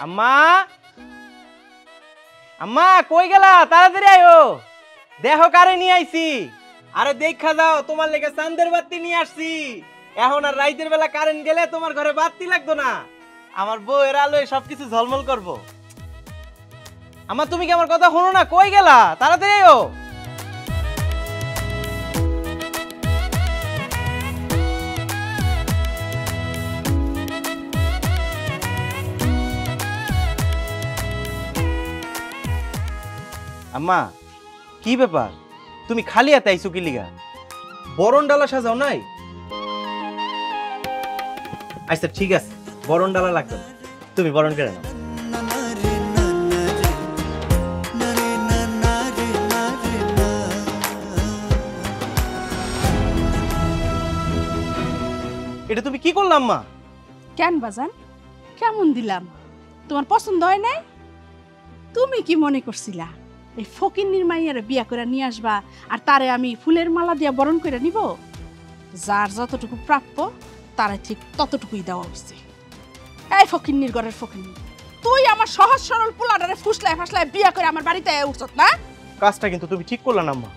আম্মা আম্মা কই গেলা? তাড়াতাড়ি আয়ো, দেখো কারে নিয়ে আইছি। আরে দেখা যাও, তোমার লেগে চাঁদের বাতি নিয়ে আসছি। এখন আর রাইতের বেলা কারেন্ট গেলে তোমার ঘরে বাতি লাগতো না। আমার বউয়ের আলোয় সবকিছু ঝলমল করবো। আম্মা তুমি কি আমার কথা শোনো না? কই গেলা? তাড়াতাড়ি আয়ো। আম্মা কি ব্যাপার, তুমি খালি হাতে আইছো কি লিগা? বরণ ডালা সাজাও নাই? আচ্ছা ঠিক আছে, বরণ ডালা লাগবে না, তুমি বরণ করে নাও। এটা তুমি কি করলাম মা? কেন বাজান, কেমন দিলাম? তোমার পছন্দ হয় নাই? তুমি কি মনে করছিলা এই ফকিন্নির মাইয়ারে বিয়া করে নিয়ে আসবা আর তারে আমি ফুলের মালা দিয়া বরণ করে নিব? যার যতটুকু প্রাপ্য তারে ঠিক ততটুকুই দেওয়া উচিত। এই ফকিন্নির ঘরের ফকিন্নি, তুই আমার সহজ সরল পোলাটারে ফুসলায় ফাসলায় বিয়া করে আমার বাড়িতে উঠছত না? কাজটা কিন্তু তুমি ঠিক করলা না মা।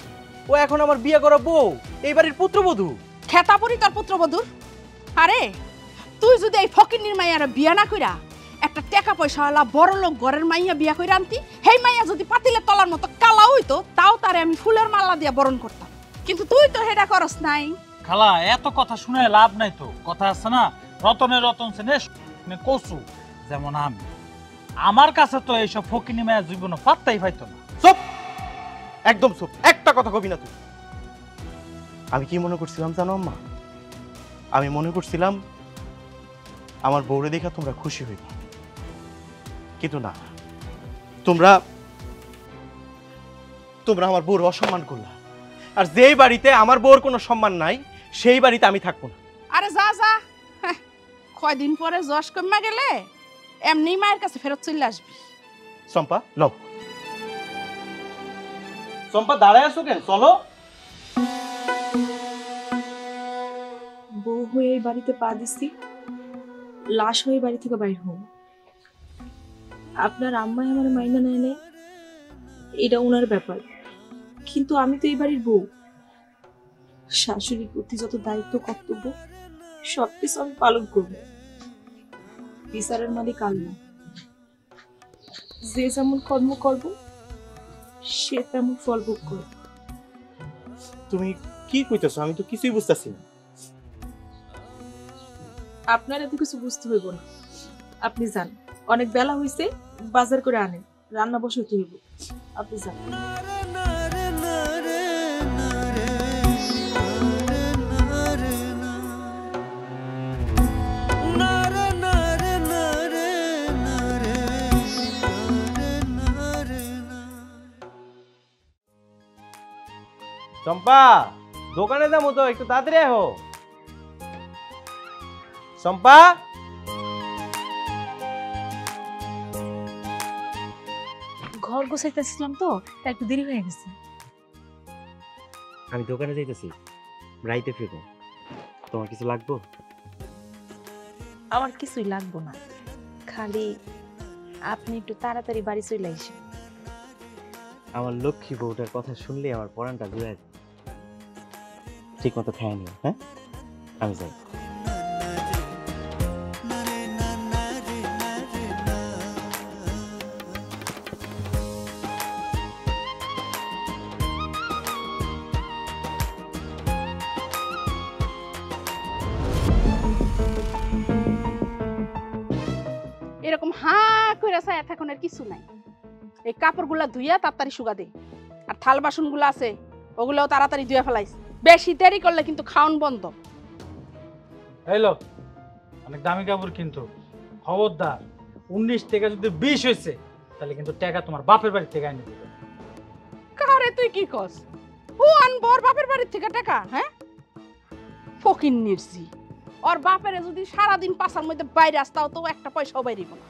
ও এখন আমার বিয়ে করা বউ, এই বাড়ির পুত্রবধূ। খেতাপুরি তোর পুত্রবধূর? আরে তুই যদি এই ফকিন্নির মাইয়ারে বিয়া না কইরা একটা টাকা পয়সাওয়ালা বড় লোক ঘরের মাইয়া বিয়া কইরা আনতি, হেই মাইয়া যদি পাতিলে তলার মতো কালা হইতো, তাও তারে আমি ফুলের মালা দিয়া বরণ করতাম। কিন্তু তুই তো হেডা করস নাই। খালা এত কথা শুনে লাভ নাই তো। কথা আছে না, রতনে রতন সেনে কসু। যেমন আমি, আমার কাছে তো এইসব ফকিনি মায়া জীবনে পাত্তাই পাইতো না। চুপ, একদম চুপ, একটা কথা কবি না তুই। আমি কি মনে করছিলাম জানো আম্মা? আমি মনে করছিলাম আমার বউরে দেখা তোমরা খুশি হইবা, কিন্তু না, তোমরা তোমরা আমার বউর অসম্মান করলা। আর যেই বাড়িতে আমার বউর কোনো সম্মান নাই, সেই বাড়িতে আমি থাকবো না। আরে যা যা, কয়দিন পরে যশ কমা গেলে এমনি মায়ের কাছে ফেরত চলে আসবি। চম্পা লও। চম্পা দাঁড়ায় আছো কেন? চলো। বউ হয়ে এই বাড়িতে পা দিছি, লাশ হয়ে বাড়ি থেকে বাইর হব। আপনার আম্মাই আমার মাইনা নেয় নেই, এটা ওনার ব্যাপার, কিন্তু আমি তো এই বাড়ির বউ। শাশুড়ির প্রতি যত দায়িত্ব কর্তব্য সবকিছু আমি পালন করব। বিচারের মালিক আল্লাহ, যে যেমন কর্ম করব সে তেমন ফল ভোগ করবে। তুমি কি কইতেছো? আমি তো কিছুই বুঝতেছি না। আপনার এত কিছু বুঝতে হইব না, আপনি যান, অনেক বেলা হয়েছে, বাজার করে আনেন, রান্না বসাইতে হইব, আপনি যান। চম্পা দোকানে যাবো তো, একটু তাড়াতাড়ি আহো। চম্পা, ঘর গোছাইতেছিলাম তো, তাই একটু দেরি হয়ে গেছে। আমি দোকানে যাইতেছি, রাইতে ফিরবো। তোমার কিছু লাগবো? আমার কিছুই লাগবো না, খালি আপনি একটু তাড়াতাড়ি বাড়ি চলে আসেন। আমার লক্ষ্মী বউটার কথা শুনলে আমার পরানটা জুড়ে যায়। ঠিক মতো খায় নিও, হ্যাঁ? আমি যাই। এরকম হা কইরা ছায়া থাকুনের কিছু নাই। এই কাপড়গুলা ধুইয়া তাড়াতাড়ি শুকা দে, আর থাল বাসনগুলো আছে ওগুলোও তাড়াতাড়ি ধুইয়া ফেলাইস। বেশি দেরি করলে কিন্তু খাওন বন্ধ। হ্যালো, অনেক দামি কাপড় কিন্তু, খবরদার 19 থেকে যদি 20 হয়েছে তাহলে কিন্তু টাকা তোমার বাপের বাড়ি থেকে আনি দেবে। কারে তুই কি কস? ও আনবর বাপের বাড়ি থেকে টাকা? হ্যাঁ, ফকিন নির্জি ওর বাপেরে যদি সারাদিন পাশার মধ্যে বাইরে আসতাও তো একটা পয়সাও বাইরিব না।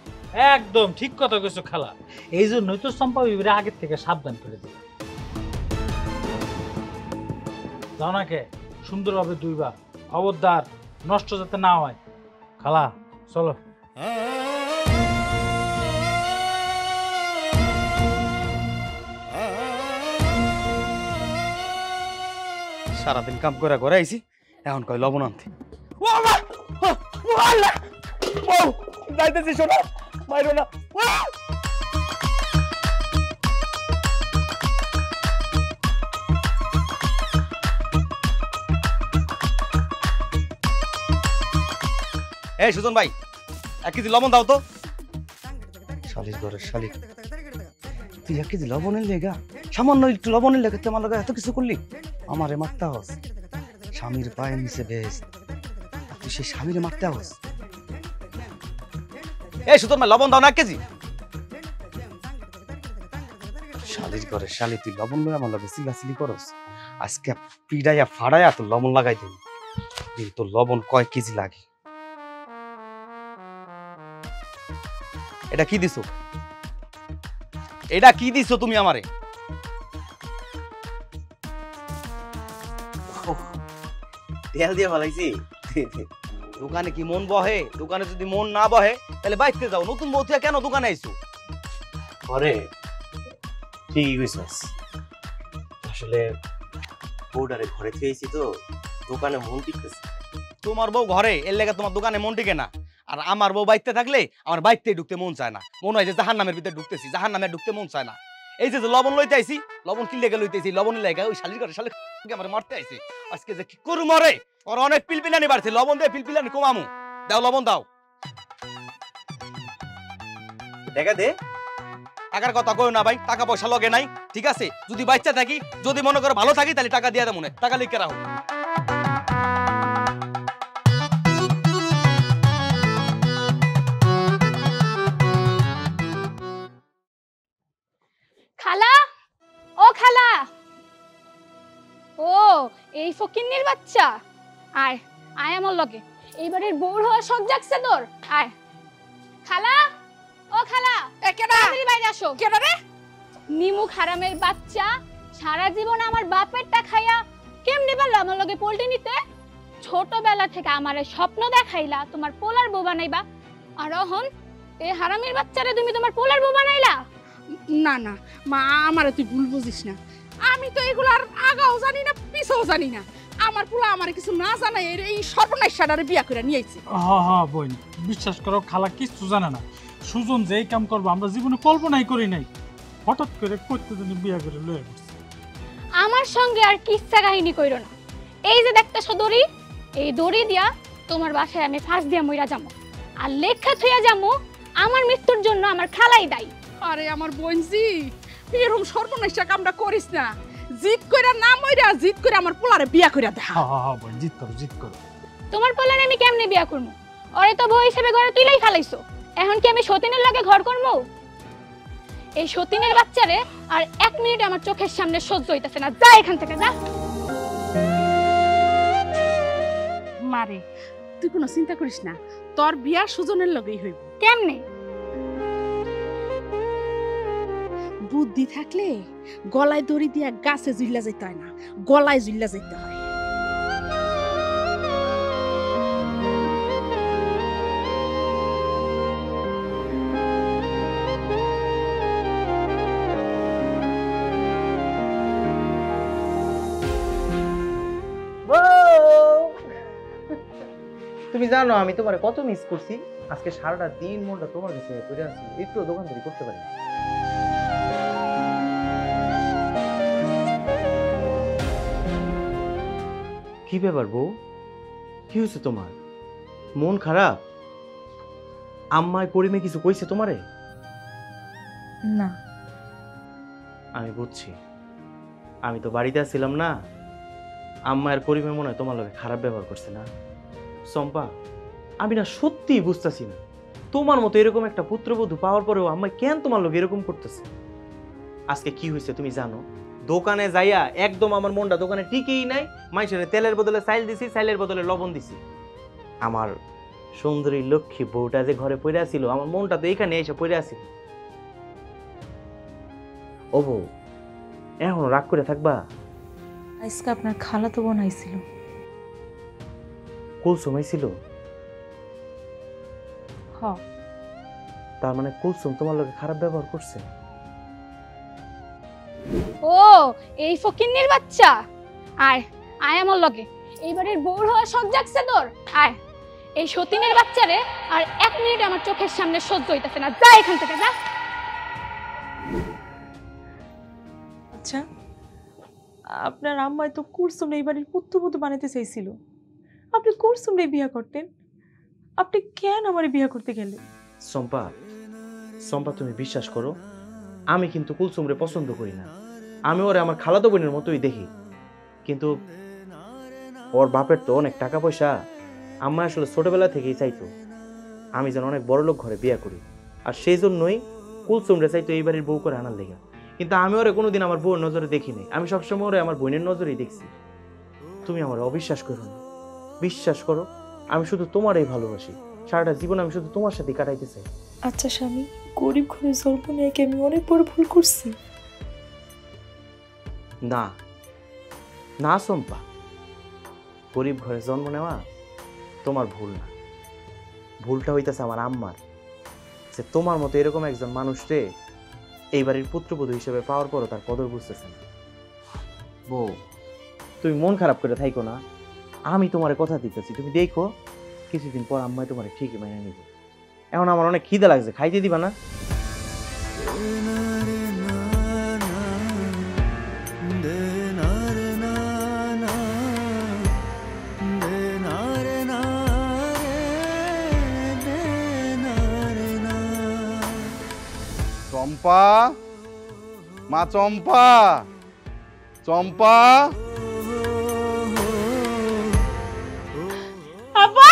একদম ঠিক কথা কইছো খালা, এই জন্যই তো চম্পা বিবিরে আগের থেকে সাবধান করে দিই। যাও না কে, সুন্দরভাবে দুইবা, খবরদার নষ্ট যাতে না হয়। খালা চলো। সারাদিন কাম করে ঘরে আইছি, এখন কয় লবণ আনতে। ও আল্লাহ! ও আল্লাহ! ও যাইতেছি, শোনো মাইরো না। এই সুজন ভাই, 1 কেজি লবণ দাও তো। শালির ঘরের শালি, তুই 1 কেজি লবণের লেগা, সামান্য একটু লবণের লেগে তুই আমার লগে এত কিছু করলি? আমারে মারতে হস, স্বামীর পায়ের নিচে বেশ, তুই সেই স্বামীরে মারতে হস। এই সুজন ভাই, লবণ দাও না 1 কেজি। শালির ঘরের শালি, তুই লবণ লয়ে আমার লগে চিলাচিলি করস, আজকে পিড়াইয়া ফাড়াইয়া তোর লবণ লাগাই দেবি। তোর লবণ কয় কেজি লাগে? এটা কি দিছো? এটা কি দিছো তুমি আমারে? তেল দিয়ে ভালাইছি। দোকানে কি মন বহে? দোকানে যদি মন না বহে তাহলে বাইতে যাও। নতুন বউ থেকে কেন দোকানে আইছো? ঘরে ঠিকই কইছস, আসলে বউডারে ঘরে থুয়েছি তো দোকানে মন টিকতেছে। তোমার বউ ঘরে, এর লেগে তোমার দোকানে মন টিকে না। আর আমার বউ বাইতে থাকলে আমার বাইতে ঢুকতে মন চায় না, মনে হয় যে জাহান্নামের ভিতরে ঢুকতেছি, জাহান্নামে ঢুকতে মন চায় না। এই যে লবণ লইতে আইছি, লবণ কি লেগে লইতে আইছি? লবণের লেগে ওই শালির ঘরে শালি আমার মারতে আইছে। আজকে যে কি করু মরে, ওর অনেক পিলপিলানি বাড়ছে। লবণ দিয়ে পিলপিলানি কমামু। দাও লবণ দাও। দেখা দে। টাকার কথা কই না ভাই, টাকা পয়সা লগে নাই, ঠিক আছে? যদি বাচ্চা থাকি, যদি মনে করো ভালো থাকি, তাহলে টাকা দিয়ে দেবো না, টাকা লিখে রাখো। খালা, ও খালা, ও এই ফকিন্নির বাচ্চা, আয় আয় আমার লগে। এইবারের বউর হওয়া শখ জাগছে তোর, আয়। খালা, ও খালা, তাড়াতাড়ি বাইরে আসো। কেডা রে? নিমুখ হারামের বাচ্চা, সারা জীবন আমার বাপেরটা খাইয়া কেমনে পারলো আমার লগে পোল্টে নিতে? ছোটবেলা থেকে আমারে স্বপ্ন দেখাইলা তোমার পোলার বউ বানাইবা, আর এখন এই হারামের বাচ্চারে তুমি তোমার পোলার বউ বানাইলা? না না মা, আমারে তুই ভুল বুঝিস না। আমি তো এগুলার আগাও জানি না, পিছাও জানি না। আমার পোলা আমার কিছু না জানাই এই সর্বনাশাটারে বিয়া করে নিয়ে আইছে। হ্যাঁ বোন, বিশ্বাস করো খালা কিছু জানে না। সুজন যে এই কাম করবো আমরা জীবনে কল্পনাই করি নাই। হঠাৎ করে করতে দিনে বিয়া করে লয়ে গেছে। আমার সঙ্গে আর কিচ্ছা কাহিনী কইরো না। এই যে দেখতেছো দড়ি, এই দড়ি দিয়া তোমার বাসায় আমি ফাঁস দিয়া মইরা যাবো, আর লেখা থইয়া যাবো আমার মৃত্যুর জন্য আমার খালাই দায়ী। আরে আমার বোনজি, এরকম সর্বনাশা কামটা করিস না। জিদ কইরা না মইরা, জিদ করে আমার পোলারে বিয়া কইরা দেখা। হ্যাঁ বোন, জিত করো জিত করো। তোমার পোলারে আমি কেমনে বিয়া করবো? ওরে তো বউ হিসেবে ঘরে তুইলাই ফালাইছো, এখন কি আমি সতীনের লগে ঘর করবো? এই সতীনের বাচ্চারে আর 1 মিনিট আমার চোখের সামনে সহ্য হইতাছে না। যা এখান থেকে যা। মারে, তুই কোনো চিন্তা করিস না, তোর বিয়া সুজনের লগেই হইব। কেমনে? বুদ্ধি থাকলে গলায় দড়ি দিয়া গাছে ঝুল্লা যেতে হয় না, গলায় ঝুল্লা যেতে হয়। তুমি জানো আমি তোমার কত মিস করছি। আজকে সারাটা দিন মনটা তোমার কাছে পড়ে আছি, একটু দোকানদারি করতে পারি না। কি ব্যাপার বউ, কি হয়েছে তোমার? মন খারাপ? আম্মায় করিমে কিছু কইছে তোমারে? না। আমি বুঝছি, আমি তো বাড়িতে ছিলাম না। আম্মা আর করিমে মনে হয় তোমার লগে খারাপ ব্যবহার করছে না? চম্পা, আমি না সত্যিই বুঝতেছি না, তোমার মতো এরকম একটা পুত্রবধূ পাওয়ার পরেও আম্মা কেন তোমার লগে এরকম করতেছে? আজকে কি হয়েছে তুমি জানো? দোকানে যাইয়া একদম আমার মনটা দোকানে টিকেই নাই। মানুষের তেলের বদলে চাইল দিছি, চাইলের বদলে লবণ দিছি। আমার সুন্দরী লক্ষ্মী বউটা যে ঘরে পড়ে আছিল, আমার মনটা তো এইখানে এসে পড়ে আছিল। ও বউ, এখন রাগ করে থাকবা? আজকে আপনার খালাতো বোন আইছিল। কুলসুম আইছিল? হ। তার মানে কুলসুম তোমার লগে খারাপ ব্যবহার করছে? ও এই ফকিন্নির বাচ্চা, আয় আয় আমার লগে। এইবারের বউর হওয়ার শখ জাগছে তোর? আয়। এই সতীনের বাচ্চারে আর 1 মিনিট আমার চোখের সামনে সহ্য হইতেছে না। যা এখান থেকে যা। আচ্ছা, আপনার আম্মাই তো কুলসুমরে এই বাড়ির পুত্রবধূ বানাতে চাইছিল। আপনি কুলসুমরে বিয়ে করতেন, আপনি কেন আমারে বিয়ে করতে গেলেন? সম্পা, সম্পা তুমি বিশ্বাস করো, আমি কিন্তু কুলসুমরে পছন্দ করি না। আমি ওরে আমার খালাতো বোনের মতোই দেখি, কিন্তু ওর বাপের তো অনেক টাকা পয়সা। আম্মা আসলে ছোটবেলা থেকেই চাইতো আমি যেন অনেক বড় লোক ঘরে বিয়ে করি, আর সেই জন্যই কুলসুমরে চাইতো এই বাড়ির বউ করে আনার লেগা। কিন্তু আমি ওরে কোনোদিন আমার বউর নজরে দেখিনি, আমি সবসময় ওরে আমার বোনের নজরেই দেখছি। তুমি আমার অবিশ্বাস করো না, বিশ্বাস করো, আমি শুধু তোমারই ভালোবাসি। সারাটা জীবন আমি শুধু তোমার সাথে কাটাইতে চাই। আচ্ছা স্বামী, গরিব ঘরে জন্ম নিয়ে কি আমি অনেক বড় ভুল করছি? না না সম্পা, গরিব ঘরে জন্ম নেওয়া তোমার ভুল না, ভুলটা হইতেছে আমার আম্মার, যে তোমার মতো এরকম একজন মানুষরে এই বাড়ির পুত্রবধূ হিসেবে পাওয়ার পরও তার কদর বুঝতেছে না। বউ, তুমি মন খারাপ করে থাইকো না, আমি তোমারে কথা দিতেছি, তুমি দেখো কিছুদিন পর আম্মাই তোমারে ঠিকই মাইনে নিব। এখন আমার অনেক খিদে লাগছে, খাইতে দিবা না? চম্পা, মা চম্পা, চম্পা। আব্বা,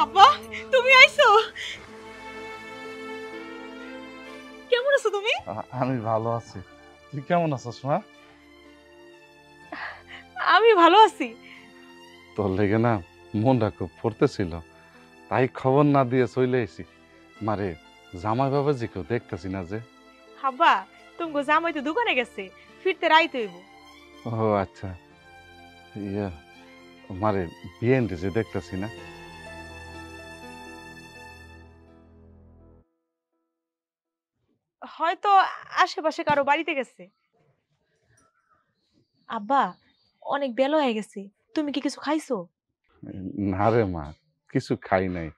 আব্বা তুমি আইছো? কেমন আছো তুমি? আমি ভালো আছি, তুই কেমন আছিস মা? আমি ভালো আছি। তোর লেগে না মনটা খুব পড়তেছিল, তাই খবর না দিয়ে চলে এসি। মারে জামাই বাবাজি কেউ দেখতেছি না যে। আব্বা, তুমি জামাই তো দোকানে গেছে, ফিরতে রাইতে হইব। ও আচ্ছা, ইয়া মারে বিয়েনতে যে দেখতেছি না। হয়তো আশেপাশে কারো বাড়িতে গেছে। আব্বা, অনেক বেলা হয়ে গেছে, তুমি কি কিছু খাইছো? না রে মা, কিছু খাই নাই।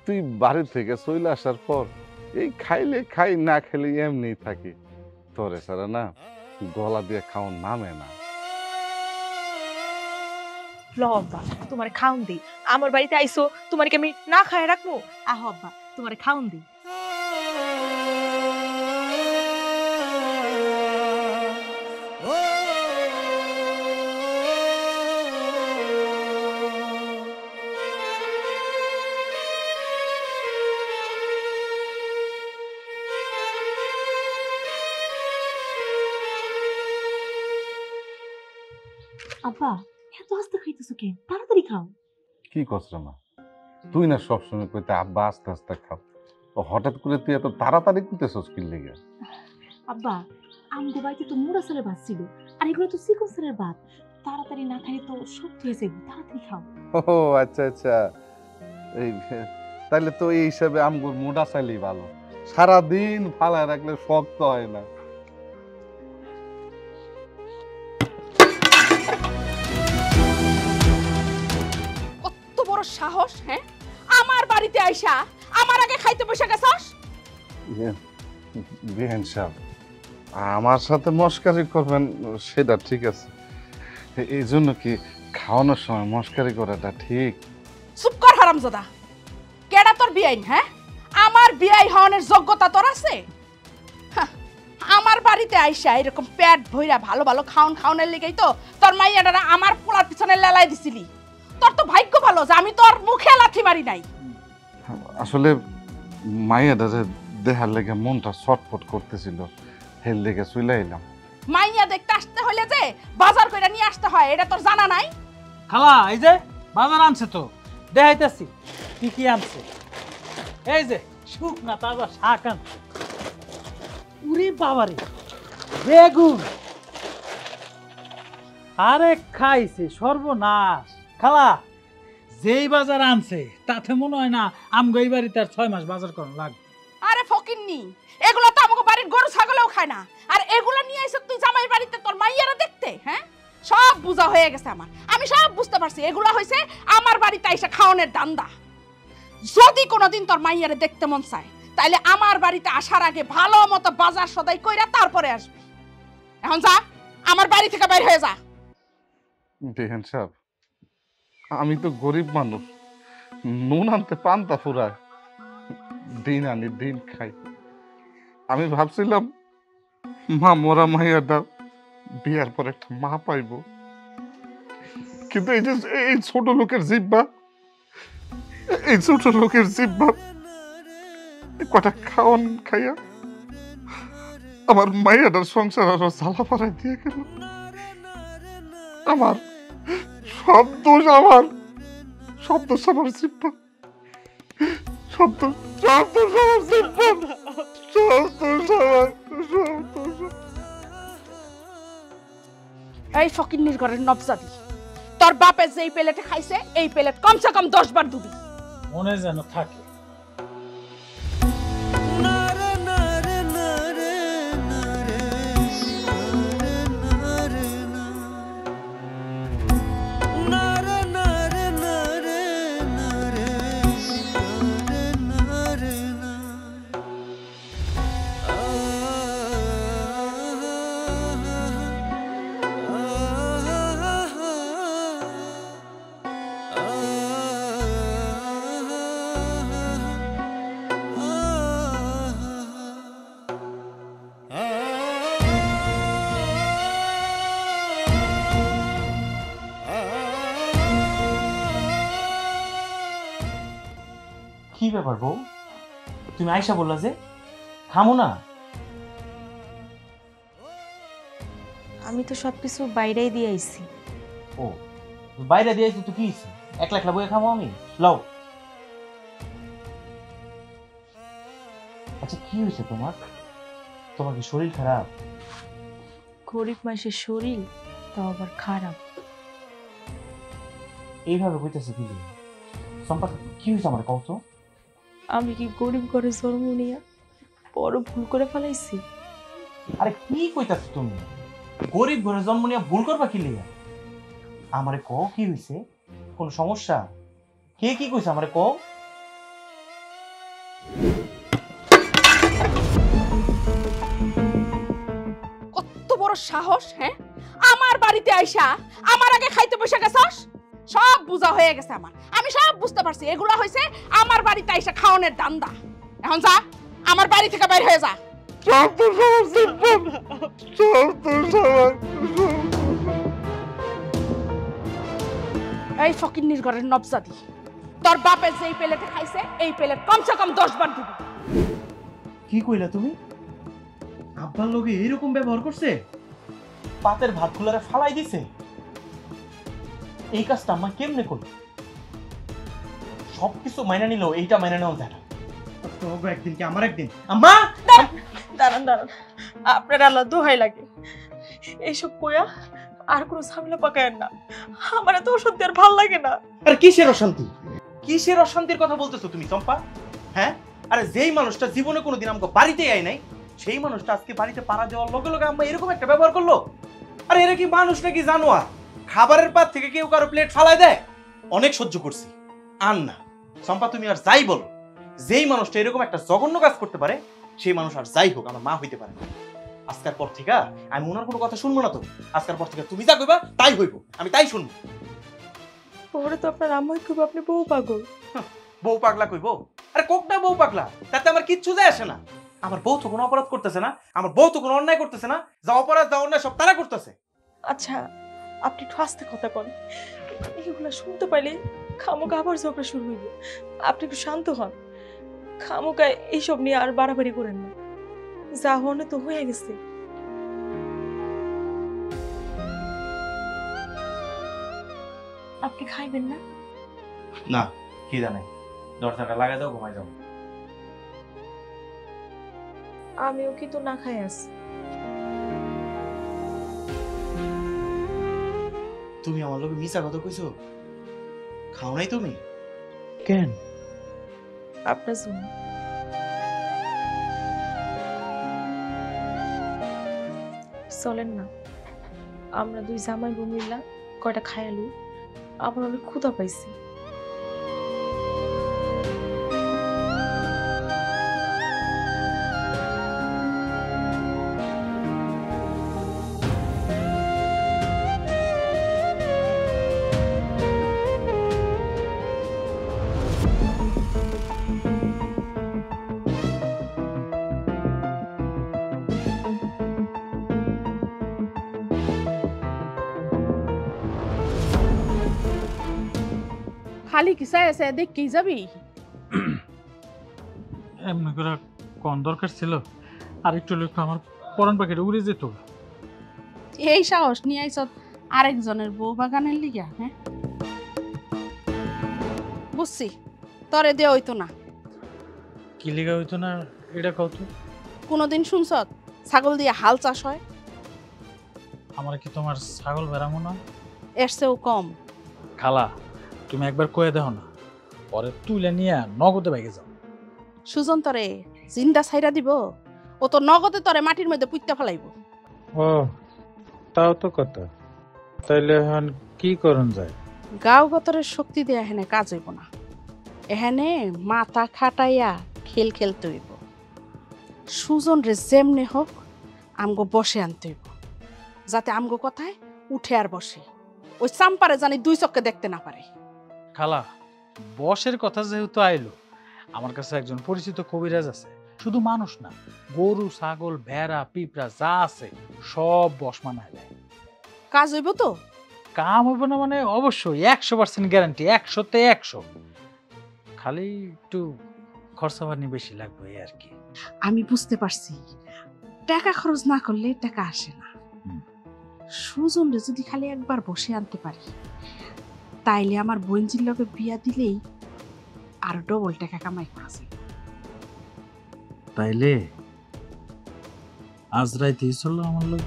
তুই বাড়ি থেকে চলে আসার পর এই খাইলে খাই, না খেলে এমনি থাকি। তোরে ছাড়া না গলা দিয়ে খাওয়ার নামে না। ল আব্বা, তোমার খাউন দি। আমার বাড়িতে আইসো, তোমার কি আমি না খায় রাখবো? আহ আব্বা, তোমার খাউন দি। আব্বা, এত আস্তে খাইতেছো কেন? তাড়াতাড়ি খাও। কি কসরা মা, তুই না সবসময় কইতে আব্বা আস্তে আস্তে খাও, ও হঠাৎ করে তুই এত তাড়াতাড়ি করতেছস কি লেগে? আব্বা, আমগো বাড়িতে তো মুড়া চালের ভাত ছিল, আর এগুলো তো চিকন চালের ভাত। তাড়াতাড়ি না খাইলে তো শক্ত হয়ে যাবে, তাড়াতাড়ি খাও। ও আচ্ছা আচ্ছা, এই তাইলে তো এই হিসাবে আমগুর মোটা চাইলেই ভালো, সারাদিন ফালায় রাখলে শক্ত হয় না। কত বড় সাহস, হ্যাঁ? আমার বাড়িতে আইসা আমার আগে খাইতে বসে গেছস? বিহান সাহেব, আমার সাথে মস্কারি করবেন সেটা ঠিক আছে, এই জন্য কি খাওয়ানোর সময় মস্কারি করাটা ঠিক? চুপ কর হারামজাদা, কেডা তোর বিয়াইন? হ্যাঁ, আমার বিয়াই হওয়ার যোগ্যতা তোর আছে? হাহ, আমার বাড়িতে আইসা এরকম পেট ভইরা ভালো ভালো খাওনের লেগেই তো তোর মাইয়াডারা আমার পোলার পিছনে লেলাই দিছিলি। তোর তো ভাগ্য ভালো যে আমি তোর মুখে লাথি মারি নাই। আসলে মাইয়াটা যে দেহার লেগে মনটা ছটফট করতেছিল, হেল লেগে চলে এলাম। মাইয়া দেখতে আসতে হলে যে বাজার কইরা নিয়ে আসতে হয়, এটা তোর জানা নাই? খালা এই যে বাজার আনছে তো, দেখাইতেছি কি কি আনছে। এই যে শুকনা তাজা শাক আনছে। উরে বাবারে, বেগুন! আরে খাইছে সর্বনাশ। খালা যেই বাজার আনছে তাতে মনে হয় না আমগো এই বাড়িতে আর 6 মাস বাজার করা লাগবে। আরে ফকিন্নি, এগুলো তো আমাকে বাড়ির গরু ছাগলেও খায় না, আর এগুলো নিয়ে এসে তুই জামাই জামাই বাড়িতে তোর মাইয়ারা দেখতে? হ্যাঁ, সব বুঝা হয়ে গেছে আমার। আমি সব বুঝতে পারছি, এগুলা হয়েছে আমার বাড়িতে এসে খাওয়ানোর দান্দা। যদি কোনোদিন তোর মাইয়ারে দেখতে মন চায়, তাইলে আমার বাড়িতে আসার আগে ভালো মতো বাজার সদাই কইরা তারপরে আসবি। এখন যা, আমার বাড়ি থেকে বাইর হয়ে যা। দেখেন সাহেব, আমি তো গরিব মানুষ, নুন আনতে পান্তা ফুরায়, দিন আনি দিন খাই। আমি ভাবছিলাম মা মরা মাইয়াটা বিয়ার পর একটা মা পাইব, কিন্তু এই যে এই ছোট লোকের জিব্বা, এই ছোট লোকের জিব্বা কটা খাওয়ান খাইয়া আমার মাইয়াটার সংসার আরো জ্বালা পাড়ায় দিয়ে গেল। আমার সব দোষ, আমার সব দোষ আমার জিব্বা, সব দোষ, সব দোষ আমার জিব্বা, সব দোষ আমার, সব দোষ। এই ফকিন্নির ঘরের নবজাদি, তোর বাপে যেই প্লেটে খাইছে এই প্লেট কমসে কম 10 বার ধুবি। মনে যেন থাকে। কি ব্যাপার বউ, তুমি আয়সা বললা যে থামো না? আমি তো সবকিছু বাইরেই দিয়ে আইছি। ও, বাইরে দিয়ে তো কি হইছে? একলা একলা বইয়ে খাবো আমি? লও। আচ্ছা কি হয়েছে তোমার? তোমার কি শরীর খারাপ? গরিব মানুষের শরীর তাও আবার খারাপ। এইভাবে কইতেছে কি? সম্পর্ক কি হয়েছে আমার কও তো? আমি কি গরিব ঘরে জন্ম নিয়া বড় ভুল করে ফেলাইছি? আরে কি কইতাছ তুমি? গরিব ঘরে জন্ম নিয়ে ভুল করবা কি লিয়া? আমারে কও কি হইছে? কোন সমস্যা? কে কি কইছে আমারে কও? কত বড় সাহস! হ্যাঁ, আমার বাড়িতে আইসা আমার আগে খাইতে বসে গেছস। সব বুঝা হয়ে গেছে আমার। আমি সব বুঝতে পারছি, এগুলা হইছে আমার বাড়িতে আইসা খাওয়ানোর দান্দা। এখন যা, আমার বাড়ি থেকে বাইর হয়ে যা। সব দোষ আমার জিব্বা, সব দোষ আমার, এই ফকিন্নির ঘরের নবজাদি, তোর বাপে যেই প্লেটে খাইছে এই প্লেট কমসে কম 10 বার ধুবি। কি কইলা তুমি? আব্বার লগে এরকম ব্যবহার করছে? পাতের ভাত খুলারে ফালাই দিছে? এই কাজটা আম্মা কেমনে করল? সবকিছু মাইনা নিল, এইটা মাইনা নেওয়া যায় না। তবে একদিন কি আমার একদিন। আম্মা দাঁড়ান দাঁড়ান, আপনার আল্লাহ দোহাই লাগে, এইসব কইয়া আর কোনো ঝামেলা পাকায়েন না। আমার এত ওষুধ আর ভাল লাগে না। আর কিসের অশান্তি? কিসের অশান্তির কথা বলতেছো তুমি চম্পা? হ্যাঁ, আরে যেই মানুষটা জীবনে কোনোদিন আমাকে বাড়িতেই আয় নাই, সেই মানুষটা আজকে বাড়িতে পাড়া দেওয়ার লগে লগে আম্মা এরকম একটা ব্যবহার করলো? আরে এরা কি মানুষ নাকি জানোয়ার? খাবারের পাত থেকে কেউ কারো প্লেট ফালাই দেয়? অনেক সহ্য করছি, আর না। চম্পা তুমি আর যাই বলো, যেই মানুষটা এরকম একটা জঘন্য কাজ করতে পারে, সেই মানুষ আর যাই হোক আমার মা হইতে পারে না। আজকের পর থেকে আমি ওনার কোনো কথা শুনবো না। তো আজকের পর থেকে তুমি যা কইবা তাই হইব, আমি তাই শুনবো। পরে তো আপনার আম্মাই কইব আপনি বউ পাগল। বউ পাগলা কইবো? আরে কোক না বউ পাগলা, তাতে আমার কিচ্ছু যায় আসে না। আমার বউ তো কোনো অপরাধ করতেছে না, আমার বউ তো কোনো অন্যায় করতেছে না। যা অপরাধ যা অন্যায় সব তারা করতেছে। আচ্ছা আপনি একটু আস্তে কথা কন, এগুলা শুনতে পাইলে খামোকা আবার ঝগড়া শুরু হইব। আপনি একটু শান্ত হন, খামোকা এইসব নিয়ে আর বাড়াবাড়ি করেন না। যা হনে তো হয়ে গেছে। আপনি খাইবেন না? না, কি জানে, দরজাটা লাগাই দাও, ঘুমাই যাও। আমিও কিন্তু না খাই আছি। তুমি আমার লোকে মিছা কথা কইছো? খাও নাই তুমি? কেন? আপনার জন্য। চলেন না। আমরা দুই জামাই বউ মিললা কয়টা খায়ালু, আমার অনেক ক্ষুধা পাইছি। খালি কি চাই আছে দেখেই যাবি? এমনি করে কোন দরকার ছিল? আর একটু লোক আমার পরান পাখিটা উড়ে যেত। এই সাহস নিয়ে আইস আরেকজনের বউ বাগানের লিগা? হ্যাঁ বুঝছি, তরে দে হইতো না। কি লিগা হইতো না এটা কত? কোনোদিন শুনছ ছাগল দিয়ে হাল চাষ হয়? আমার কি তোমার ছাগল বেড়ামো না? এর চেয়েও কম। খালা তুমি একবার কয়ে দাও না, পরে তুলে নিয়ে নগদে বাইকে যাও। সুজন তরে জিন্দা ছাইরা দিব, ও তো নগদে তরে মাটির মধ্যে পুইত্তা ফেলাইব। ও তাও তো কথা। তাইলে এখন কি করন যায়? গাঁও গতরের শক্তি দিয়ে এখানে কাজ হইব না, এখানে মাথা খাটাইয়া খেল খেলতে হইব। সুজন রে যেমনে হোক আমগো বসে আনতে হইব, যাতে আমগো কথায় উঠে আর বসে, ওই চাম্পারে জানি দুই চক্কে দেখতে না পারে। খালা বসের কথা যেহেতু আইলো, আমার কাছে একজন পরিচিত কবিরাজ আছে। শুধু মানুষ না, গরু ছাগল ভেড়া পিঁপড়া যা আছে সব বস মানায় দেয়। কাজ হইব তো? কাম হইব না মানে অবশ্যই 100% গ্যারান্টি, 100-তে 100। খালি একটু খরচা পানি বেশি লাগবে আর কি। আমি বুঝতে পারছি, টাকা খরচ না করলে টাকা আসে না। সুজন রে যদি খালি একবার বসে আনতে পারি, তাইলে আমার বোনজির লগে বিয়া দিলেই আর ডবল টাকা কামাই করা যায়। তাইলে আজ রাইতেই চললো আমার লোক।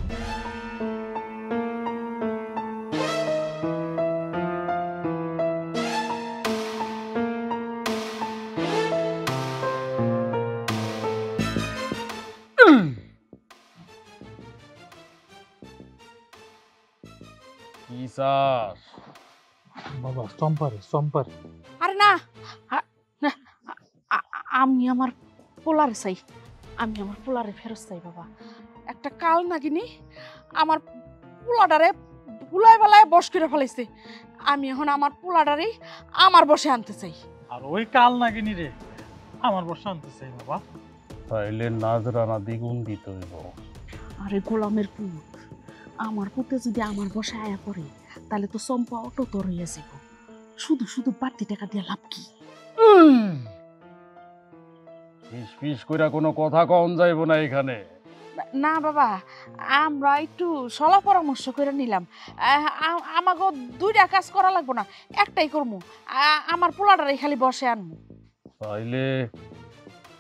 কি স্যার? বাবা চম্পারে আরে না, না, আমি আমার পোলারে চাই, আমি আমার পোলারে ফেরত চাই বাবা। একটা কাল নাগিনি আমার পোলাডারে ভুলাই বেলায় বস করে ফেলাইছে, আমি এখন আমার পোলাডারে আমার বসে আনতে চাই। আর ওই কাল নাগিনি রে আমার বসে আনতে চাই বাবা। তাইলে নাজরানা দ্বিগুণ দিতে হইব। আরে গোলামের পুত, আমার পুতে যদি আমার বসে আয়া পড়ে, তাহলে তো চম্পা অটো তোর হইয়া যাব। শুধু শুধু বাড়তি টাকা দিয়ে লাভ কি? ফিস ফিস কইরা কোনো কথা কম যাইব না এখানে। না বাবা, আমরা একটু সলা পরামর্শ করে নিলাম। আমাকে দুইটা কাজ করা লাগবো না, একটাই করবো। আমার পোলাটারে খালি বসে আনবো। তাইলে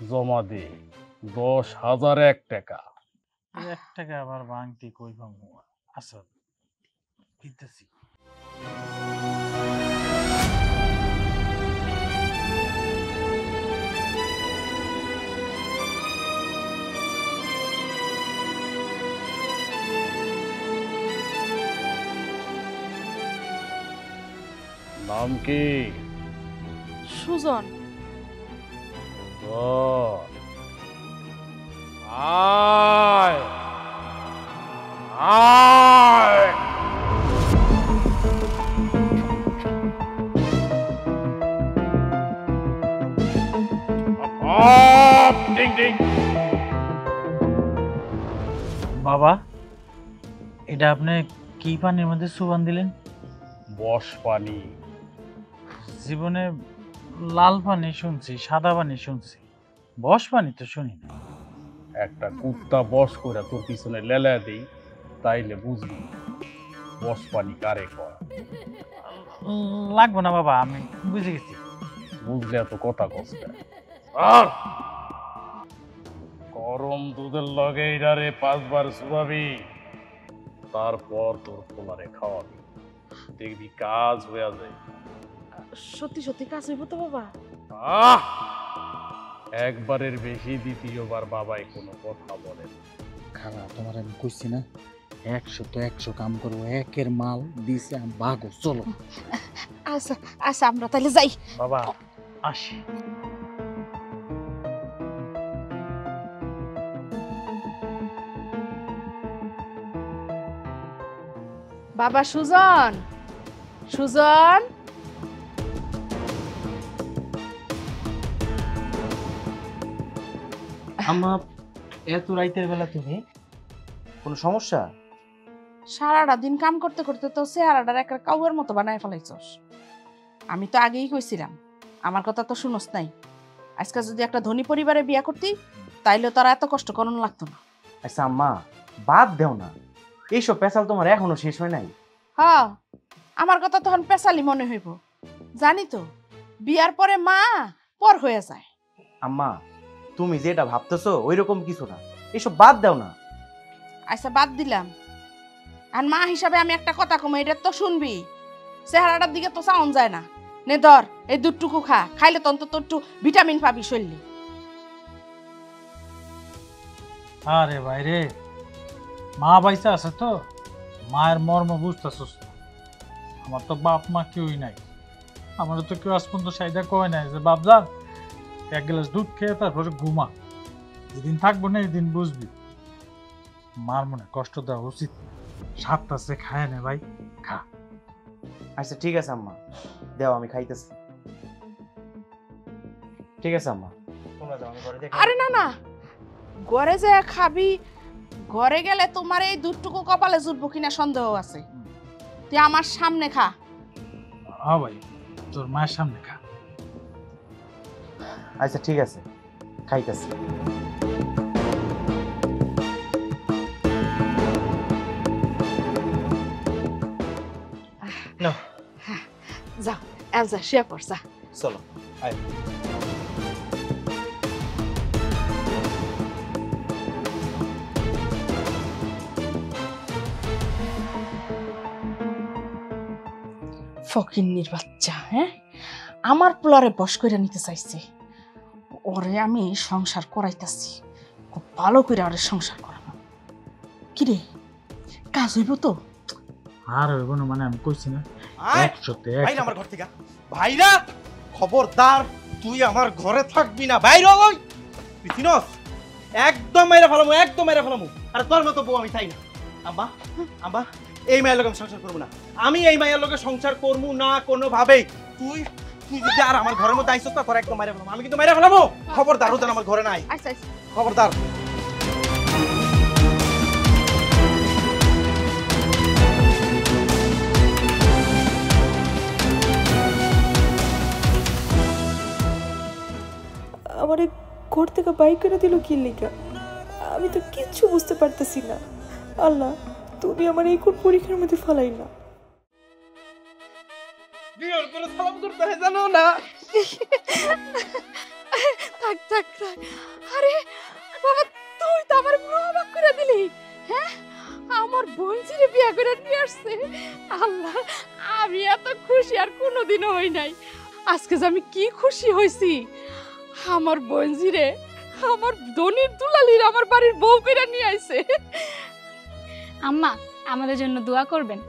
জমা দে 10,001 টাকা। 1 টাকা আবার ভাঙতি কই ভাঙবো? আচ্ছা দিতেছি। নাম কি? সুজন। আয় আয় ডিং ডিং। বাবা এটা আপনি কি পানির মধ্যে সুবান দিলেন? বস পানি। জীবনে লাল পানি শুনছি, সাদা পানি শুনছি, বস পানি তো শুনি না। একটা কুত্তা বস করে তোর পিছনে লেলা দেই, তাইলে বুঝবি বস পানি কারে কয়। লাগবো না বাবা, আমি বুঝে গেছি। বুঝলে এত কথা কষ্ট। আর গরম দুধের লগে এটারে 5 বার চুবাবি, তারপর তোর পোলারে খাওয়াবি, দেখবি কাজ হয়ে যায়। সত্যি সত্যি কাজ হইব তো বাবা? আহ একবারের বেশি দ্বিতীয়বার বাবাই কোনো কথা বলে না। খালা তোমার আমি কইছি না 100 তো 100 কাম করবো, একের মাল দিছে ভাগো, চলো। আচ্ছা আচ্ছা, আমরা তাহলে যাই। বাবা আসি। বাবা সুজন, সুজন, আম্মা এত রাইতের বেলা তুমি কোনো সমস্যা? সারাটা দিন কাম করতে করতে তো চেহারাটার একটা কাউয়ের মতো বানায় ফেলাইছস। আমি তো আগেই কইছিলাম, আমার কথা তো শুনস নাই। আজকে যদি একটা ধনী পরিবারে বিয়া করতি তাইলে তোর এত কষ্ট করন লাগতো না। আচ্ছা আম্মা বাদ দেও না, এইসব পেশাল তোমার এখনো শেষ হয় নাই। হ্যাঁ, আমার কথা তখন পেশালি মনে হইব। জানি তো বিয়ার পরে মা পর হয়ে যায়। আম্মা তুমি যেটা ভাবতেছো ওই রকম কিছু না, এইসব বাদ দাও না। আচ্ছা বাদ দিলাম, আর মা হিসাবে আমি একটা কথা কম, এটা তো শুনবি। চেহারাটার দিকে তো চাউন যায় না। নে ধর, এই দুধটুকু খা, খাইলে তো অন্তত একটু ভিটামিন পাবি শরীরে। আরে ভাই রে, মা বাইসা আছে তো, মায়ের মর্ম বুঝতেছস না। আমার তো বাপ মা কেউই নাই, আমার তো কেউ আজ পর্যন্ত সাইডা কয় নাই যে বাপ যান 1 গ্লাস দুধ খেয়ে তারপরে ঘুমা। যেদিন থাকবো না এদিন বুঝবি। মার মনে কষ্ট দেওয়া উচিত। সাতটা সে খায় না ভাই, খা। আচ্ছা ঠিক আছে আম্মা, দেও আমি খাইতেছি। ঠিক আছে আম্মা, তোমরা যাও, আমি ঘরে দেখি। আরে না না, ঘরে যে খাবি, ঘরে গেলে তোমার এই দুধটুকু কপালে জুটবো কিনা সন্দেহ আছে। তুই আমার সামনে খা। হ্যাঁ ভাই, তোর মায়ের সামনে খা। আচ্ছা ঠিক আছে, খাইতেছি। নাও যাও, যা শুয়ে পড় যা। চলো আয়। ফকিন্নির বাচ্চা, হ্যাঁ, আমার পোলারে বশ করে নিতে চাইছে। ওরে আমি সংসার করাইতাছি, খুব ভালো করে ওরে সংসার করাবো। কিরে, কাজ হইব তো? আর হইব না মানে আমি কইছি না, আয়, 100 তে ভাইরা আমার ঘর থেকে, ভাইরা খবরদার তুই আমার ঘরে থাকবি না, বাইরে ওই পিছিনস একদম মেরে ফেলামু, একদম মেরে ফেলামু। আর তোর মতো বউ আমি চাই না। আম্মা আম্মা, এই মায়ের লোক আমি সংসার করবো না, আমি এই মায়ের লোকের সংসার করবো না কোনোভাবেই। তুই তুই যদি আর আমার ঘরের মধ্যে আইসস না, তোর একদম মেরে ফেলামু, আমি কিন্তু মেরে ফেলামু। খবরদার ওদের আমার ঘরে নাই, আচ্ছা আচ্ছা, খবরদার। আমার ঘর থেকে বাইক করে দিল কি লিগা? আমি তো কিচ্ছু বুঝতে পারতেছি না। আল্লাহ, তুমি আমার এই কোন পরীক্ষার মধ্যে ফেলাই না। বিয়ের করে সালাম করতে হয় জানো না? থাক থাক থাক। আরে বাবা, তুই তো আমার পুরো অবাক করে দিলি। হ্যাঁ, আমার বোনজিরে বিয়ে করে নিয়ে আসছে। আল্লাহ, আমি এত খুশি আর কোনোদিনও হই নাই। আজকে যে আমি কি খুশি হইছি। আমার বোনজিরে, আমার ধনির দুলালির আমার বাড়ির বউ করে নিয়ে আইছে। আম্মা আমাদের জন্য দোয়া করবেন।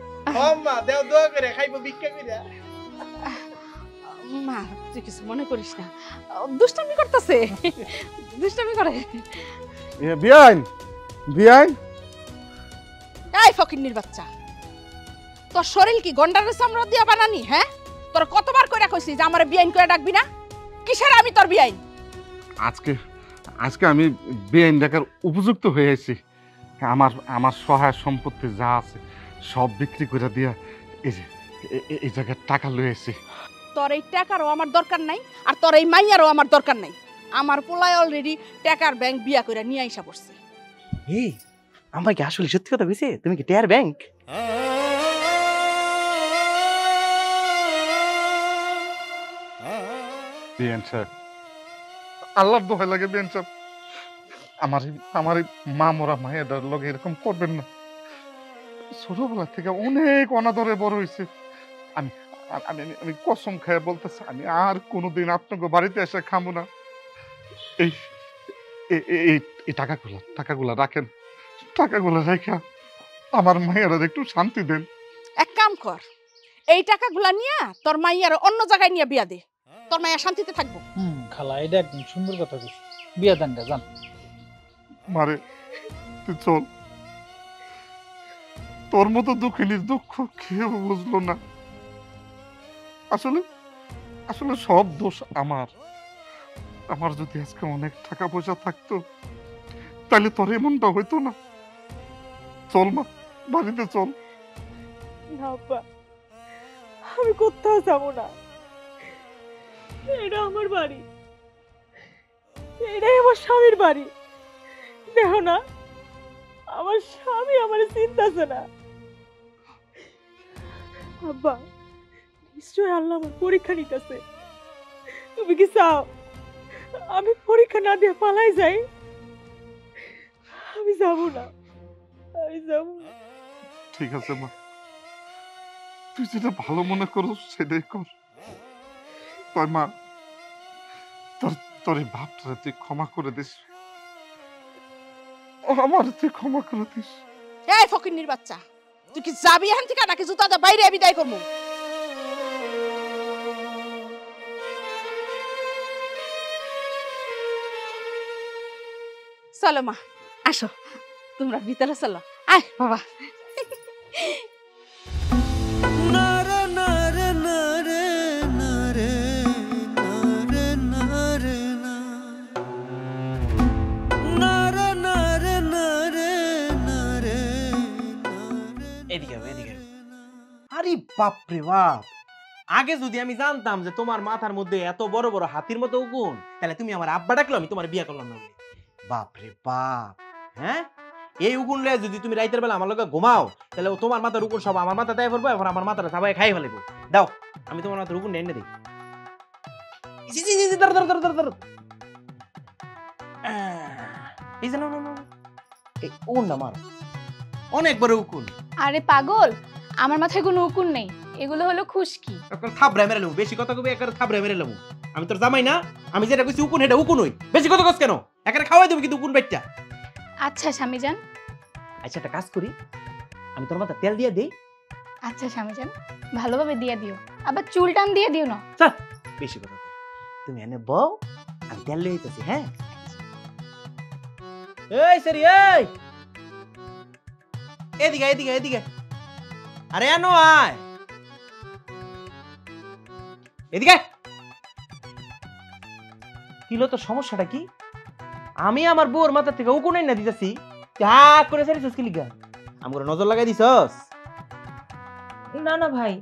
আম্মা দেও দোয়া করে খাইবো ভিক্ষা কইরা। মা, তুই কিছু মনে করিস না, দুষ্টামি করতেছে, দুষ্টামি করে। বিয়াইন বিয়াইন, এই ফকিন্নির বাচ্চা, তোর শরীর কি গন্ডারের চামড়া দিয়া বানানি? হ্যাঁ, তোর কতবার কইরা কইছি যে আমারে বিয়াইন করে ডাকবি না? কিসের আমি তোর বিয়াইন? আজকে আজকে আমি বেআইন ডাকার উপযুক্ত হয়ে আছি। আমার আমার সহায় সম্পত্তি যা আছে সব বিক্রি করে দিয়া এই যে এই জায়গায় টাকা লয়ে আছি। তোর এই টাকারও আমার দরকার নাই, আর তোর এই মাইয়ারও আমার দরকার নাই। আমার পোলায় অলরেডি টাকার ব্যাংক বিয়া করে নিয়ে আইসা পড়ছে। এই আমার কি আসলে সত্যি কথা কইছে? তুমি কি টেয়ার ব্যাংক? বেআইন সাহেব, আল্লাহর দোহাই লাগে বেআইন সাহেব, আমার এই মা মরা মায়ের লগে এরকম করবেন না। ছোটবেলা থেকে অনেক অনাদরে বড় হয়েছে। আমি আমি আমি কসম খায় বলতেছি, আমি আর কোনোদিন আপনাকে বাড়িতে এসে খামো না। এই এই টাকাগুলা রাখেন, টাকাগুলা রাখা আমার মায়ের একটু শান্তি দেন। এক কাম কর, এই টাকাগুলা নিয়ে তোর মাইয়ার অন্য জায়গায় নিয়ে বিয়া দে, তোর মাইয়া শান্তিতে থাকবো। খালা এটা একদম সুন্দর কথা কইছো, বিয়া দেন গা জান। মারে তুই চল, তোর মতো দুঃখিনীর দুঃখ কেউ বুঝলো না। আসলে আসলে সব দোষ আমার। আমার যদি আজকে অনেক টাকা পয়সা থাকতো তাহলে তোর এমনটা হইতো না। চল মা, বাড়িতে চল। না আব্বা, আমি কোথাও যাবো না। এটা আমার বাড়ি, এটাই আমার স্বামীর বাড়ি। দেখো না, আমার স্বামী আমার চিন্তাছে না। আব্বা, নিশ্চয় আল্লাহ আমার পরীক্ষা নিতেছে। তুমি কি চাও আমি পরীক্ষা না দিয়ে পালাই যাই? আমি যাবো না, আমি যাবো না। ঠিক আছে মা, তুই যেটা ভালো মনে করো সেটাই কর। তোর মা, তোর এই ভাবটা তুই ক্ষমা করে দিস, আমার তুই ক্ষমা করে দিস। এই ফকিন্নির বাচ্চা, তুই কি যাবি এখান থেকে নাকি জুতাটা বাইরে বিদায় করবো? চলো মা, আসো তোমরা ভিতরে চলো। আয় বাবা। এদিকে আও, এদিকে আও। আরে বাপরে বাপ, আগে যদি আমি জানতাম যে তোমার মাথার মধ্যে এত বড় বড় হাতির মতো উকুন, তাহলে তুমি আমার আব্বা ডাকলো, আমি তোমার বিয়া করলাম না। বাপরে বাপ, হ্যাঁ, এই উকুন লয়ে যদি তুমি রাইতের বেলা আমার লগে ঘুমাও, তাহলে তোমার মাথার উকুন সব আমার মাথা দেয় পড়বো, এখন আমার মাথাটা সবাই খাই ফেলবো। দাও, আমি তোমার মাথার উকুন এনে দিই। জি জি জি, ধর ধর ধর ধর ধর। এই যে না না না, এই উকুন না মার, অনেক বড় উকুন। আরে পাগল, আমার মাথায় কোনো উকুন নেই, এগুলো হলো খুশকি। একবার থাবড়া মেরে নেবো, বেশি কথা কবি একবার থাবড়া মেরে নেবো। আমি তোর জামাই না, আমি যেটা কইছি উকুন এটা উকুন হই, বেশি কথা কস কেন? একবার খাওয়াই দেবো কিন্তু উকুন বাইটটা। আচ্ছা স্বামীজান। আচ্ছা একটা কাজ করি, আমি তোর মাথা তেল দিয়ে দেই। আচ্ছা স্বামীজান, ভালোভাবে দিয়ে দিও, আবার চুল টান দিয়ে দিও না। চল, বেশি কথা কই। তুমি এনে বউ, আমি তেল লই আইতাছি। হ্যাঁ, এই সরি, এই এদিকে এদিকে এদিকে, আরে আনো আয় এদিকে। কিলো তো সমস্যাটা কি? আমি আমার বউর মাথা থেকে উকুন না দিতেছি, হা করে সারিছস কি লিগা? আমার নজর লাগাই দিছস? না না ভাই,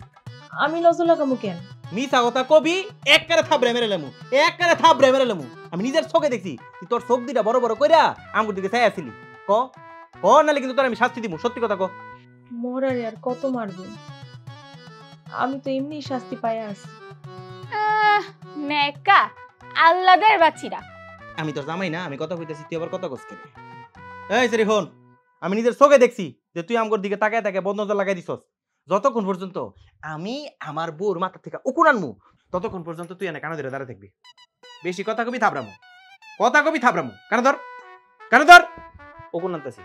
আমি নজর লাগামু কেন? মিছা কথা কবি, একবারে থাবড়ে মেরে লেমু, একবারে থাবড়ে মেরে লেমু। আমি নিজের চোখে দেখছি, তুই তোর চোখ দুইটা বড় বড় কইরা আঙ্গুর দিকে চাই আসিলি। ক ক নালে কিন্তু তোর আমি শাস্তি দিব, সত্যি কথা ক। মরারে আর কত মারবেন? আমি তো এমনি শাস্তি পাইয়া আছি। নেকা আল্লাদের বাচ্চিরা। আমি তোর জামাই না, আমি কথা কইতেছি, তুই আবার কথা কস কেন? এই সরি হন, আমি নিজের চোখে দেখছি যে তুই আমগোর দিকে তাকায় তাকায় বদ নজর লাগাই দিছস। যতক্ষণ পর্যন্ত আমি আমার বউর মাথা থেকে উকুন আনমু, ততক্ষণ পর্যন্ত তুই এনে কানে ধরে দাঁড়ায় থাকবি। বেশি কথা কবি থাবড়ামু, কথা কবি থাবড়ামু। কানে ধর, কানে ধর, উকুন আনতেছি।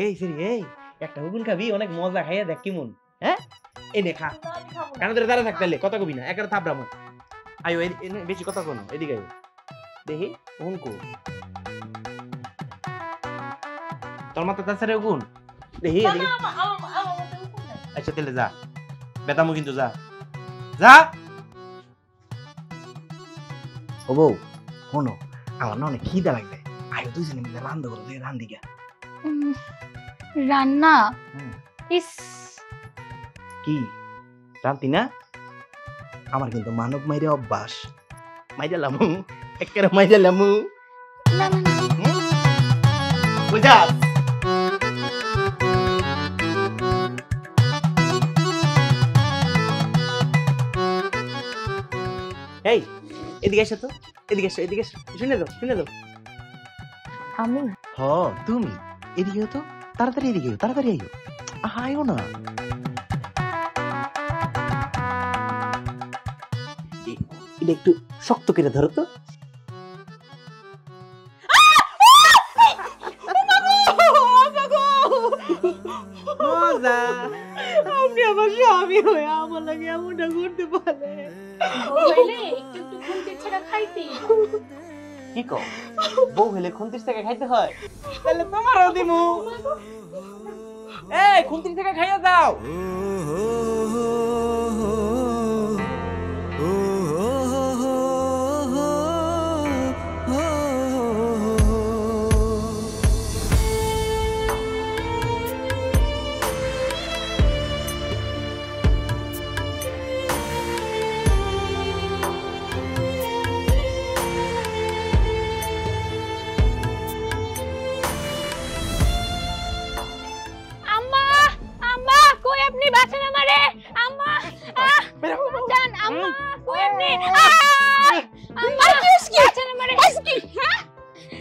এই সরি, এই একটা উকুন খাবি, অনেক মজা খাইয়া দেখ কেমন। হ্যাঁ, এই নে খা, কানে ধরে দাঁড়ায় থাকতে কথা কবি না, একবারে থাবড়ামু। আয়ো বেশি কথা কোনো, এদিকে আয়ো, দেখি উকুন কো তোর মাথা তাছাড়া উকুন দেখি। আচ্ছা তাহলে যা, বেতামু কিন্তু যা যা। ও বউ শোনো, আমার না অনেক খিদা লাগবে, আয়ো দুইজনে মিলে রান্না করো, রান্ধি গা। রান্না? ইস, কি রান্তি না? আমার কিন্তু মানব মাইরে অভ্যাস, মাইরে লামু, একেবারে মাইরে লামু। না না না, বুঝা? এই এদিকে এসো তো, এদিকে এসো, এদিকে এসো, শুনে যাও, শুনে যাও। আমি? হ তুমি, এদিকে তো তাড়াতাড়ি, এদিকে তাড়াতাড়ি আইও, আয়ো না। এটা একটু শক্ত করে ধরো তো। যা। আপনি আমার স্বামী হয়ে আমার লাগে এমনটা করতে পারে? একটু একটু খুন্তির ছাড়া খাইতি। কি কও বউ হইলে খুন্তির থেকে খাইতে হয়? তাহলে তোমারও দিমু। এই খুন্তির থেকে খাইয়া দাও। আম্মা আম্মা কই আপনি বাঁচান আমারে আম্মা জান আম্মা কই আপনি আম্মা বাঁচান আমারে কি হ্যাঁ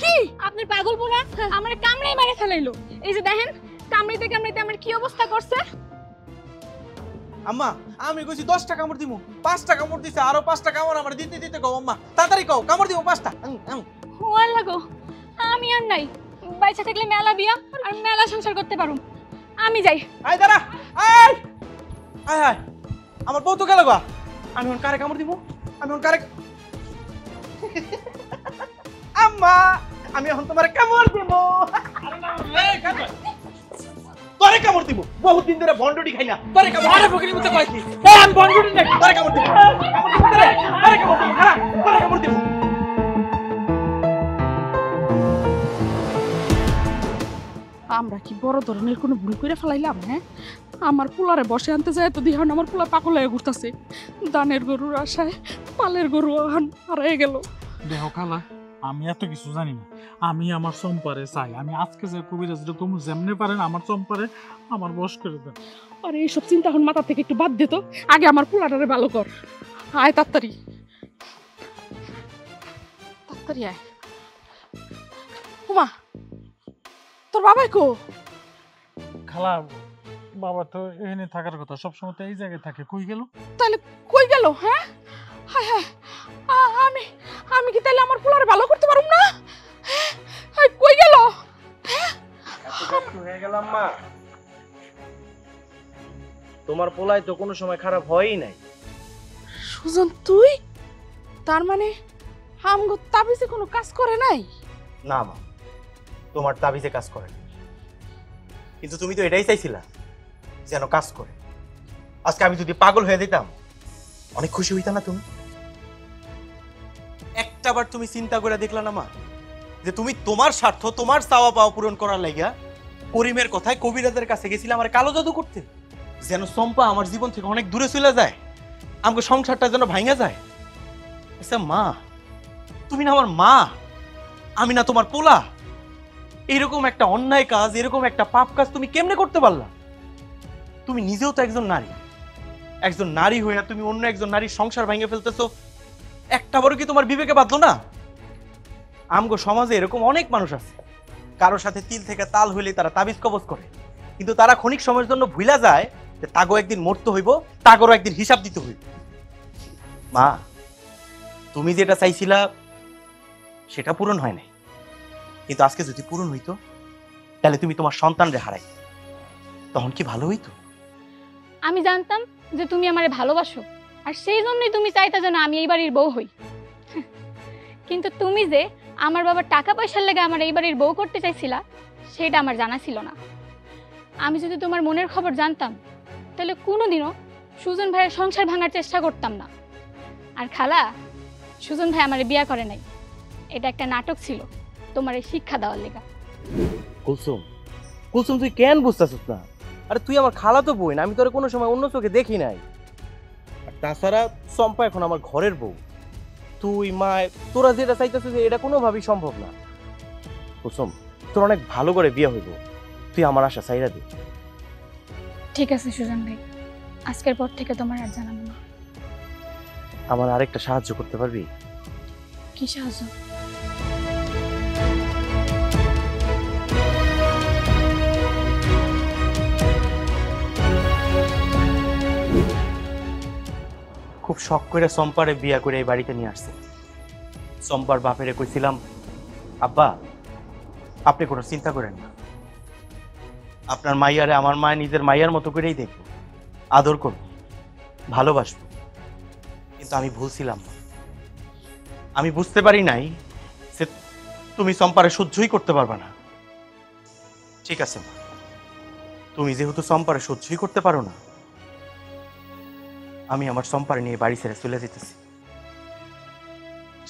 কি আপনি পাগল পোলা আমারে কামড়াই মারে ফেলাইলো এই যে দেখেন কামড়াইতে কামড়াইতে আমার কি অবস্থা করছে আম্মা আমি কইছি 10 টাকা কামড় দিমু 5 টাকা কামড় দিছে আরো 5 টাকা কামড় আমার দিতে দিতে কও আম্মা তাড়াতাড়ি কও কামড় দিমু 5 টাকা হোয়ার লাগো আমি আর নাই বাইচা থাকলে মেলা বিয়া আর মেলা সংসার করতে পারুম আমি যাই আয় দাঁড়া আয় আয় আয় আমার বউ তো গেল গা আমি এখন কারে কামড় দিমু আমি এখন কারে আম্মা আমি এখন তোমার কামড় দিমু তোরে কামড় দিমু বহুত দিন ধরে বন্ডুটি খাই না তোরে কামড় আরে বকরি মতে কইছি এই আমি বন্ডুটি নাই তোরে কামড় দিমু তোরে কামড় দিমু হ্যাঁ তোরে কামড় দিমু আমরা কি বড় ধরনের কোনো ভুল করে ফেলাইলাম? হ্যাঁ, আমার পোলারে বসে আনতে যায় তো দিহান আমার পোলা পাগল হয়ে ঘুরতেছে। দানের গরুর আশায় পালের গরু হারাই গেল। দেখো খালা, আমি এত কিছু জানি না। আমি আমার চম্পারে চাই। আমি আজকে যে কবিরাজ তুমি যেমনে পারেন আমার চম্পারে আমার বশ করে দেন। আরে এইসব চিন্তা এখন মাথা থেকে একটু বাদ দে তো, আগে আমার পোলাটারে ভালো কর। আয় তাড়াতাড়ি তাড়াতাড়ি আয়। উমা, তোর বাবাই কো? খালা, বাবা তো এখানে থাকার কথা, সবসময় তো এই জায়গায় থাকে। কই গেল? তাহলে কই গেল? হ্যাঁ, হায় হায়, আমি কি তাহলে আমার পোলারে ভালো করতে পারুম না? হ্যাঁ, কই গেল? হয়ে গেলাম মা, তোমার পোলাই তো কোনো সময় খারাপ হয়ই নাই। সুজন, তুই তার মানে আমগো তাবিজে কোনো কাজ করে নাই? না মা, তোমার তাবিজে কাজ করে না, কিন্তু তুমি তো এটাই চাইছিলা যেন কাজ করে। আজকে আমি যদি পাগল হয়ে দিতাম অনেক খুশি হইতা না তুমি? একটাবার তুমি চিন্তা করে দেখলা না মা, যে তুমি তোমার স্বার্থ, তোমার চাওয়া পাওয়া পূরণ করার লাগিয়া করিমের কথায় কবিরাজের কাছে গেছিলাম আমার কালো জাদু করতে, যেন চম্পা আমার জীবন থেকে অনেক দূরে চলে যায়, আমাকে সংসারটা যেন ভাঙা যায়। আচ্ছা মা, তুমি না আমার মা, আমি না তোমার পোলা? এরকম একটা অন্যায় কাজ, এরকম একটা পাপ কাজ তুমি কেমনে করতে পারলা? তুমি নিজেও তো একজন নারী, একজন নারী হইয়া তুমি অন্য একজন নারীর সংসার ভেঙে ফেলতেছো, একটা বড় কি তোমার বিবেকে বাঁধলো না? আমগো সমাজে এরকম অনেক মানুষ আছে, কারোর সাথে তিল থেকে তাল হইলে তারা তাবিজ কবজ করে, কিন্তু তারা ক্ষণিক সময়ের জন্য ভুলা যায় যে তাগো একদিন মরতে হইব, তাগরও একদিন হিসাব দিতে হইব। মা, তুমি যেটা চাইছিলা সেটা পূরণ হয় নাই, কিন্তু আজকে যদি পূরণ হইতো তাহলে তুমি তোমার সন্তানরে হারাই, তখন কি ভালো হইতো? আমি জানতাম যে তুমি আমারে ভালোবাসো, আর সেই জন্যই তুমি চাইতা যেন আমি এই বাড়ির বউ হই। কিন্তু তুমি যে আমার বাবার টাকা পয়সার লেগে আমার এই বাড়ির বউ করতে চাইছিলা, সেটা আমার জানা ছিল না। আমি যদি তোমার মনের খবর জানতাম তাহলে কোনোদিনও সুজন ভাইয়ের সংসার ভাঙার চেষ্টা করতাম না। আর খালা, সুজন ভাই আমারে বিয়া করে নাই, এটা একটা নাটক ছিল তোমার এই শিক্ষা দেওয়ার লেগা। কুলসুম, কুলসুম তুই কেন বুঝতেছিস না? আরে তুই আমার খালাতো বোন, আমি তোরে কোনো সময় অন্য চোখে দেখি নাই। আর তাছাড়া চম্পা এখন আমার ঘরের বউ, তুই মা তোরা যেটা চাইতেছিস এটা কোনোভাবেই সম্ভব না। কুলসুম, তোর অনেক ভালো করে বিয়ে হইব, তুই আমার আশা চাইরা দে। ঠিক আছে সুজন ভাই, আজকের পর থেকে তোমার আর জানাবো না। আমার আরেকটা সাহায্য করতে পারবি? কি সাহায্য? খুব শখ করে চম্পারে বিয়া করে এই বাড়িতে নিয়ে আসছে। চম্পার বাপেরে কইছিলাম, আব্বা আপনি কোনো চিন্তা করেন না, আপনার মাইয়ারে আমার মা নিজের মাইয়ার মতো করেই দেখব, আদর করব, ভালোবাসব। কিন্তু আমি ভুলছিলাম না। আমি বুঝতে পারি নাই যে তুমি চম্পারে সহ্যই করতে পারবে না। ঠিক আছে মা, তুমি যেহেতু চম্পারে সহ্যই করতে পারো না, আমি আমার চম্পারে নিয়ে বাড়ি ছেড়ে চলে যেতেছি।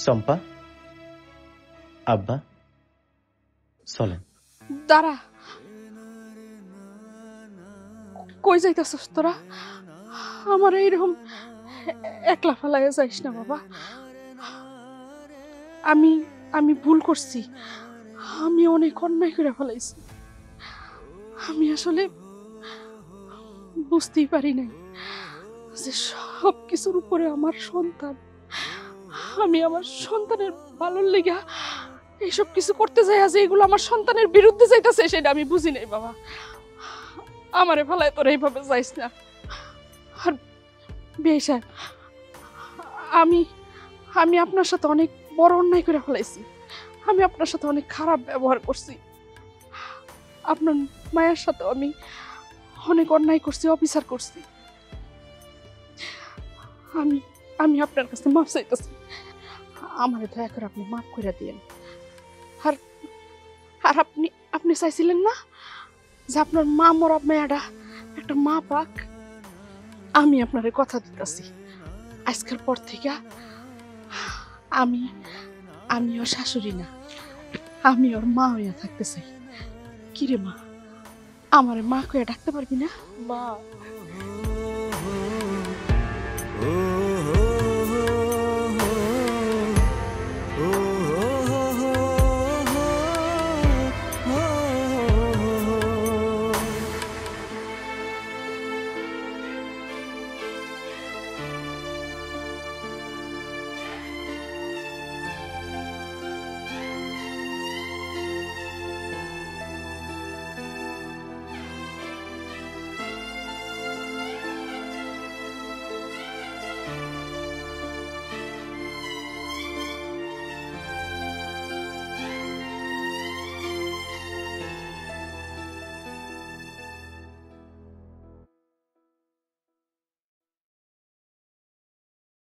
চম্পা, আব্বা চলেন। দাঁড়া, কই যাইতাছস তোরা? আমার এইরকম একলা ফেলাইয়া যাইস না বাবা। আমি আমি ভুল করছি, আমি অনেক অন্যায় করে ফেলাইছি। আমি আসলে বুঝতেই পারি নাই যে সব কিছুর উপরে আমার সন্তান। আমি আমার সন্তানের ভালোর লেগা এইসব কিছু করতে যাই, যে এগুলো আমার সন্তানের বিরুদ্ধে যাইতেছে সেটা আমি বুঝি নাই বাবা। আমারে ফেলায় তোর এইভাবে যাইস না। আর বিয়ে সাহেব, আমি আমি আপনার সাথে অনেক বড় অন্যায় করে ফেলাইছি। আমি আপনার সাথে অনেক খারাপ ব্যবহার করছি। আপনার মায়ের সাথে আমি অনেক অন্যায় করছি, অবিচার করছি। আমি আমি আপনার কাছে মাফ চাইতেছি। আমারে দয়া করে আপনি মাফ করে দিয়েন। আর আর আপনি আপনি চাইছিলেন না যে আপনার মা মরা মেয়েটা একটা মা পাক? আমি আপনারে কথা দিতেছি, আজকের পর থেকে আমি আমি ওর শাশুড়ি না, আমি ওর মা হইয়া থাকতে চাই। কিরে মা, আমারে মা কইয়া ডাকতে পারবি না? মা।